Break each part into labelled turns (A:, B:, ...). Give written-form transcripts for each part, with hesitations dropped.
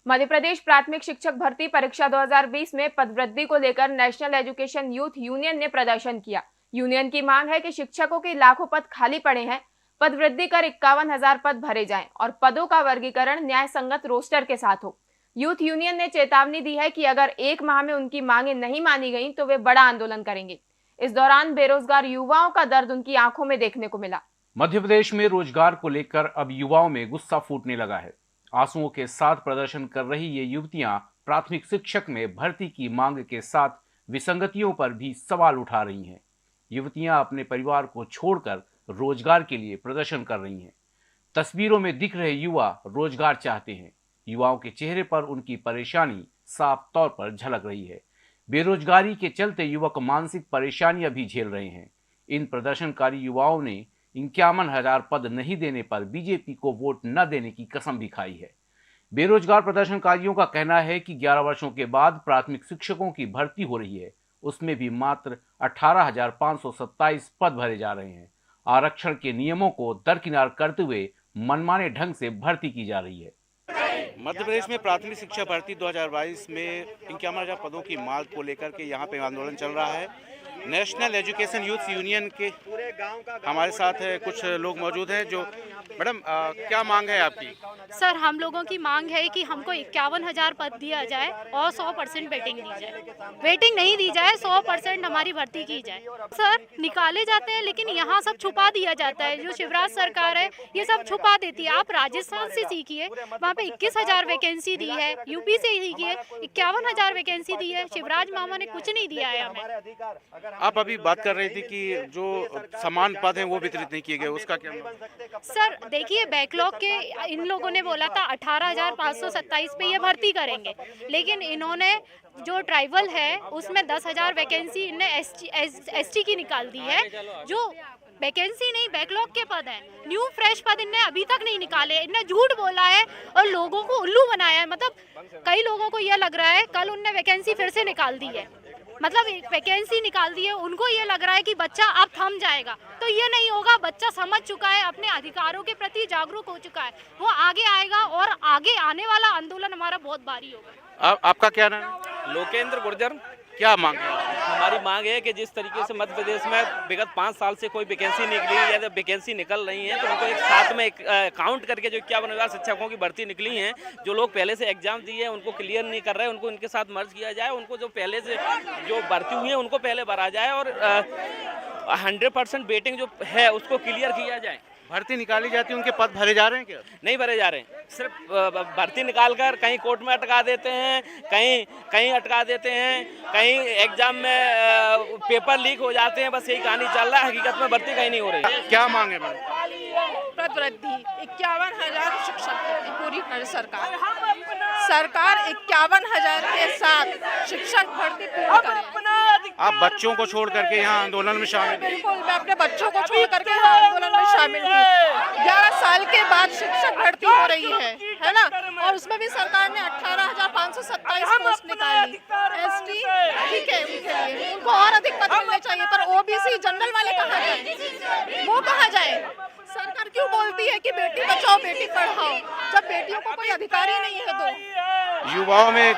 A: मध्य प्रदेश प्राथमिक शिक्षक भर्ती परीक्षा 2020 में पदवृद्धि को लेकर नेशनल एजुकेशन यूथ यूनियन ने प्रदर्शन किया। यूनियन की मांग है कि शिक्षकों के लाखों पद खाली पड़े हैं, पदवृद्धि कर 51,000 पद भरे जाएं और पदों का वर्गीकरण न्याय संगत रोस्टर के साथ हो। यूथ यूनियन ने चेतावनी दी है कि अगर 1 माह में उनकी मांगे नहीं मानी गई तो वे बड़ा आंदोलन करेंगे। इस दौरान बेरोजगार युवाओं का दर्द उनकी आंखों में देखने को मिला।
B: मध्य प्रदेश में रोजगार को लेकर अब युवाओं में गुस्सा फूटने लगा है। आंसुओं के साथ प्रदर्शन कर रही ये युवतियां प्राथमिक शिक्षक में भर्ती की मांग के साथ विसंगतियों पर भी सवाल उठा रही हैं। युवतियां अपने परिवार को छोड़कर रोजगार के लिए प्रदर्शन कर रही हैं। तस्वीरों में दिख रहे युवा रोजगार चाहते हैं। युवाओं के चेहरे पर उनकी परेशानी साफ तौर पर झलक रही है। बेरोजगारी के चलते युवक मानसिक परेशानियां भी झेल रहे हैं। इन प्रदर्शनकारी युवाओं ने 51,000 पद नहीं देने पर बीजेपी को वोट न देने की कसम भी खाई है। बेरोजगार प्रदर्शनकारियों का कहना है कि 11 वर्षों के बाद प्राथमिक शिक्षकों की भर्ती हो रही है, उसमें भी मात्र 18,527 पद भरे जा रहे हैं। आरक्षण के नियमों को दरकिनार करते हुए मनमाने ढंग से भर्ती की जा रही है।
C: मध्य प्रदेश में प्राथमिक शिक्षा भर्ती 2022 में 51,000 पदों की मांग को लेकर के यहाँ पे आंदोलन चल रहा है। नेशनल एजुकेशन यूथ यूनियन के हमारे साथ कुछ लोग मौजूद हैं। जो मैडम क्या मांग है आपकी?
D: सर, हम लोगों की मांग है कि हमको 51,000 पद दिया जाए और 100% वेटिंग दी जाए। वेटिंग नहीं दी जाए, 100% हमारी भर्ती की जाए। सर, निकाले जाते हैं लेकिन यहाँ सब छुपा दिया जाता है। जो शिवराज सरकार है ये सब छुपा देती है। आप राजस्थान से सीखिए, वहाँ पे 21,000 वैकेंसी दी है। यूपी से सीखिए, 51,000 वैकेंसी दी है। शिवराज मामा ने कुछ नहीं दिया है हमें।
C: आप अभी बात कर रही थी कि जो समान पद हैं वो वितरित नहीं किए गए, उसका क्या?
D: सर देखिए, बैकलॉग के इन लोगों ने बोला था 18,527 पे ये भर्ती करेंगे, लेकिन इन्होंने जो ट्राइबल है उसमें 10,000 वैकेंसी इनने एसटी की निकाल दी है। जो वैकेंसी नहीं, बैकलॉग के पद हैं, न्यू फ्रेश पद इनने अभी तक नहीं निकाले। इनने झूठ बोला है और लोगों को उल्लू बनाया है। मतलब कई लोगों को यह लग रहा है, कल उनने वैकेंसी फिर से निकाल दी है, मतलब वैकेंसी निकाल दी है, उनको ये लग रहा है कि बच्चा अब थम जाएगा। तो ये नहीं होगा। बच्चा समझ चुका है, अपने अधिकारों के प्रति जागरूक हो चुका है, वो आगे आएगा और आगे आने वाला आंदोलन हमारा बहुत भारी होगा।
C: आपका क्या नाम है?
E: लोकेंद्र गुर्जर।
C: क्या मांग है?
E: हमारी मांग है कि जिस तरीके से मध्य प्रदेश में विगत 5 साल से कोई वैकेंसी निकली या जब वैकेंसी निकल रही है तो उनको एक साथ में काउंट करके जो 51,000 शिक्षकों की भर्ती निकली है, जो लोग पहले से एग्जाम दिए हैं उनको क्लियर नहीं कर रहे हैं, उनको इनके साथ मर्ज किया जाए। उनको जो पहले से जो भर्ती हुई है उनको पहले भरा जाए और 100% वेटिंग जो है उसको क्लियर किया जाए।
C: भर्ती निकाली जाती है, उनके पद भरे जा रहे हैं क्या?
E: नहीं भरे जा रहे हैं। सिर्फ भर्ती निकालकर कहीं कोर्ट में अटका देते हैं, कहीं अटका देते हैं, कहीं एग्जाम में पेपर लीक हो जाते हैं। बस यही कहानी चल रहा है, हकीकत में भर्ती कहीं नहीं हो रही।
C: क्या मांग है मैम?
F: पदवृद्धि 51,000 शिक्षक पूरी करे सरकार 51,000 के साथ शिक्षक भर्ती पूरी करे।
C: आप बच्चों को छोड़ करके यहाँ आंदोलन में शामिल?
F: बिल्कुल, मैं अपने बच्चों को छोड़ करके यहाँ आंदोलन में शामिल हूँ। 11 साल के बाद शिक्षक भर्ती हो रही है ना, और उसमें भी सरकार ने 18,527 पोस्ट निकाली। एसटी ठीक है, उनके लिए उनको और अधिक पद मिलने चाहिए, पर ओबीसी जनरल वाले कहाँ जाए? वो कहाँ जाए? सरकार क्यों बोलती है कि बेटी बचाओ बेटी पढ़ाओ, जब बेटियों को कोई अधिकार ही नहीं है? तो
C: युवाओं में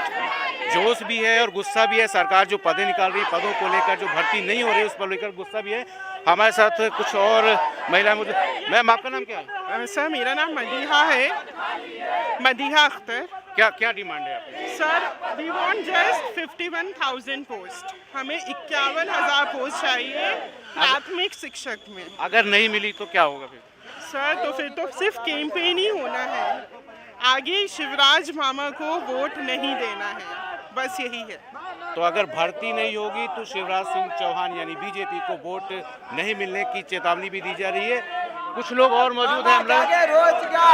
C: जोश भी है और गुस्सा भी है। सरकार जो पदें निकाल रही है, पदों को लेकर जो भर्ती नहीं हो रही है उस पर लेकर गुस्सा भी है। हमारे साथ कुछ और महिलाएं मौजूद। मैम, आपका नाम क्या है?
G: सर, मेरा नाम मदीहा है, मदीहा अख्तर।
C: क्या डिमांड है आपकी?
G: Sir, we want just 51,000 post. हमें 51,000 पोस्ट चाहिए प्राथमिक शिक्षक में।
C: अगर नहीं मिली तो क्या होगा फिर?
G: सर, तो फिर तो सिर्फ कैंपेन ही होना है, आगे शिवराज मामा को वोट नहीं देना है, बस यही है।
C: तो अगर भर्ती नहीं होगी तो शिवराज सिंह चौहान यानी बीजेपी को वोट नहीं मिलने की चेतावनी भी दी जा रही है। कुछ लोग और मौजूद हैं। हम लोग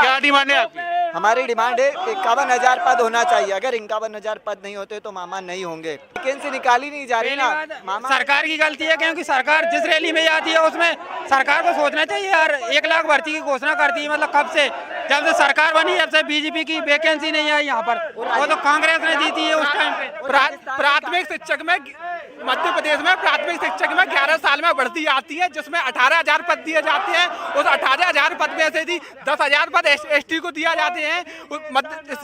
C: क्या डिमांड है आपकी?
H: हमारी डिमांड है 51,000 पद होना चाहिए। अगर 51,000 पद नहीं होते तो मामा नहीं होंगे। वैकेंसी निकाली नहीं जा रही ना, मामा
I: सरकार की गलती है, क्योंकि सरकार जिस रैली में जाती है उसमें सरकार को सोचना चाहिए यार। 1 लाख भर्ती की घोषणा करती है, मतलब कब से, जब से सरकार बनी जब से बीजेपी की वैकेंसी नहीं आई यहाँ पर, वो तो कांग्रेस ने दी थी उस टाइम पे।
G: प्राथमिक शिक्षक में मध्य प्रदेश में प्राथमिक शिक्षक में 11 साल में भर्ती आती है, जिसमें 18,000 पद दिए जाते हैं। उस 18,000 पद में से 10,000 पद एसटी को दिया जाते हैं।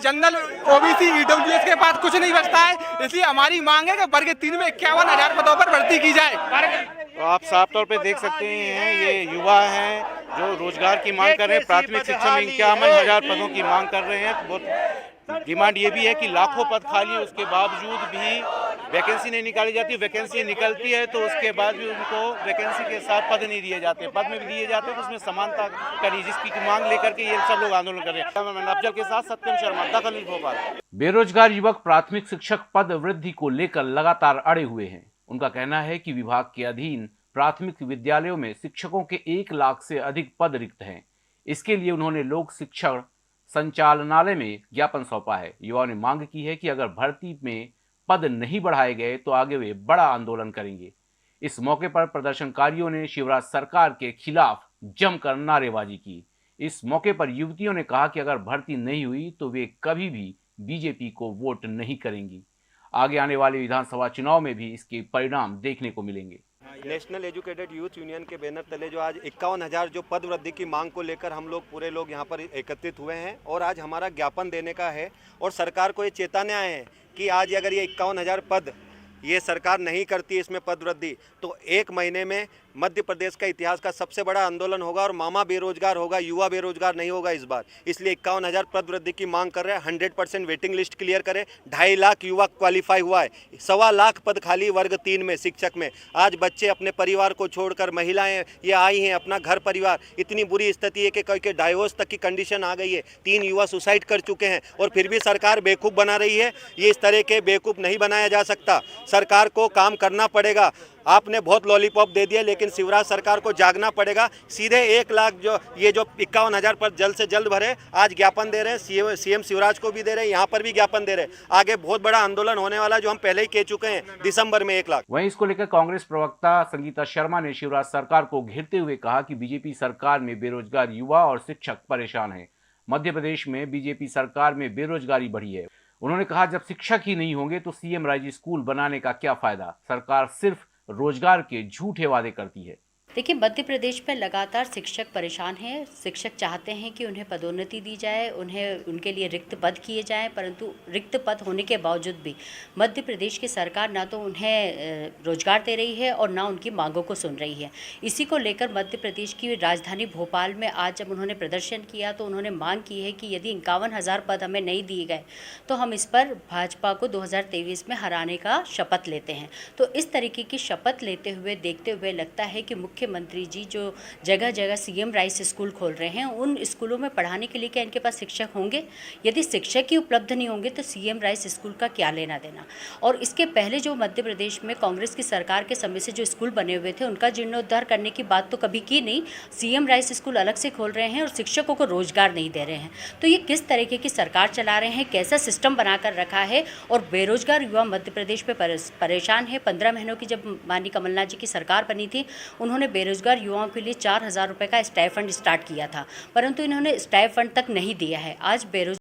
G: जनरल ओबीसी ईडब्ल्यूएस के पास कुछ नहीं बचता है। इसलिए हमारी मांग है कि वर्ग 3 में 51,000 पदों पर भर्ती की जाए।
C: तो आप साफ तौर पे देख सकते हैं ये युवा हैं जो रोजगार की मांग कर रहे हैं। प्राथमिक शिक्षा में 51,000 पदों की मांग कर रहे हैं। बहुत डिमांड ये भी है कि लाखों पद खाली है, उसके बावजूद भी वैकेंसी नहीं निकाली जाती। वैकेंसी निकलती है तो उसके बाद भी उनको वैकेंसी के साथ पद नहीं दिए जाते। पद में भी दिए जाते तो उसमें समानता का नहीं, जिसकी मांग लेकर के ये सब लोग आंदोलन कर रहे हैं। मैं अफजल के साथ सत्यम शर्मा, दखल न्यूज़ भोपाल।
B: बेरोजगार युवक प्राथमिक शिक्षक पद वृद्धि को लेकर लगातार अड़े हुए हैं। उनका कहना है कि विभाग के अधीन प्राथमिक विद्यालयों में शिक्षकों के 1 लाख से अधिक पद रिक्त हैं। इसके लिए उन्होंने लोक शिक्षण संचालनालय में ज्ञापन सौंपा है। युवाओं ने मांग की है कि अगर भर्ती में पद नहीं बढ़ाए गए तो आगे वे बड़ा आंदोलन करेंगे। इस मौके पर प्रदर्शनकारियों ने शिवराज सरकार के खिलाफ जमकर नारेबाजी की। इस मौके पर युवतियों ने कहा कि अगर भर्ती नहीं हुई तो वे कभी भी बीजेपी को वोट नहीं करेंगी। आगे आने वाले विधानसभा चुनाव में भी इसके परिणाम देखने को मिलेंगे।
J: नेशनल एजुकेटेड यूथ यूनियन के बैनर तले जो आज 51,000 जो पद वृद्धि की मांग को लेकर हम लोग पूरे लोग यहाँ पर एकत्रित हुए हैं और आज हमारा ज्ञापन देने का है और सरकार को ये चेताने आए हैं कि आज अगर ये 51,000 पद ये सरकार नहीं करती है इसमें पद वृद्धि तो 1 महीने में मध्य प्रदेश का इतिहास का सबसे बड़ा आंदोलन होगा और मामा बेरोजगार होगा, युवा बेरोजगार नहीं होगा इस बार। इसलिए 51,000 पद वृद्धि की मांग कर रहे हैं। 100% वेटिंग लिस्ट क्लियर करें। 2.5 लाख युवा क्वालिफाई हुआ है। 1.25 लाख पद खाली वर्ग 3 में शिक्षक में। आज बच्चे अपने परिवार को छोड़कर, महिलाएं ये आई हैं, अपना घर परिवार, इतनी बुरी स्थिति है कि कोई डाइवोर्स तक की कंडीशन आ गई है। 3 युवा सुसाइड कर चुके हैं और फिर भी सरकार बेवकूफ़ बना रही है। ये इस तरह के बेवकूफ़ नहीं बनाया जा सकता। सरकार को काम करना पड़ेगा। आपने बहुत लॉलीपॉप दे दिया, लेकिन शिवराज सरकार को जागना पड़ेगा। सीधे 1 लाख जो 51,000 पर जल्द से जल्द भरे। आज ज्ञापन दे रहे हैं, सीएम शिवराज को भी दे रहे हैं, यहाँ पर भी ज्ञापन दे रहे हैं। आगे बहुत बड़ा आंदोलन होने वाला जो हम पहले ही कह चुके हैं, दिसंबर में 1 लाख।
B: वहीं इसको लेकर कांग्रेस प्रवक्ता संगीता शर्मा ने शिवराज सरकार को घेरते हुए कहा कि बीजेपी सरकार में बेरोजगार युवा और शिक्षक परेशान हैं। मध्य प्रदेश में बीजेपी सरकार में बेरोजगारी बढ़ी है। उन्होंने कहा जब शिक्षक ही नहीं होंगे तो सीएम राइज स्कूल बनाने का क्या फायदा। सरकार सिर्फ रोजगार के झूठे वादे करती है।
K: देखिए, मध्य प्रदेश में लगातार शिक्षक परेशान हैं। शिक्षक चाहते हैं कि उन्हें पदोन्नति दी जाए, उन्हें उनके लिए रिक्त पद किए जाएं, परंतु रिक्त पद होने के बावजूद भी मध्य प्रदेश की सरकार ना तो उन्हें रोजगार दे रही है और ना उनकी मांगों को सुन रही है। इसी को लेकर मध्य प्रदेश की राजधानी भोपाल में आज जब उन्होंने प्रदर्शन किया तो उन्होंने मांग की है कि यदि 51,000 पद हमें नहीं दिए गए तो हम इस पर भाजपा को 2023 में हराने का शपथ लेते हैं। तो इस तरीके की शपथ लेते हुए देखते हुए लगता है कि मुख्यमंत्री जी जो जगह जगह सीएम राइस स्कूल खोल रहे हैं, उन स्कूलों में पढ़ाने के लिए क्या इनके पास शिक्षक होंगे? यदि शिक्षक ही उपलब्ध नहीं होंगे तो सीएम राइस स्कूल का क्या लेना देना। और इसके पहले जो मध्य प्रदेश में कांग्रेस की सरकार के समय से जो स्कूल बने हुए थे उनका जीर्णोद्धार करने की बात तो कभी की नहीं। सीएम राइस स्कूल अलग से खोल रहे हैं और शिक्षकों को रोजगार नहीं दे रहे हैं। तो ये किस तरीके की सरकार चला रहे हैं, कैसा सिस्टम बनाकर रखा है। और बेरोजगार युवा मध्य प्रदेश में परेशान है। 15 महीनों की जब माननीय कमलनाथ जी की सरकार बनी थी, उन्होंने बेरोजगार युवाओं के लिए 4,000 रुपये का स्टाइपेंड स्टार्ट किया था, परंतु इन्होंने स्टाइपेंड तक नहीं दिया है। आज बेरोजगार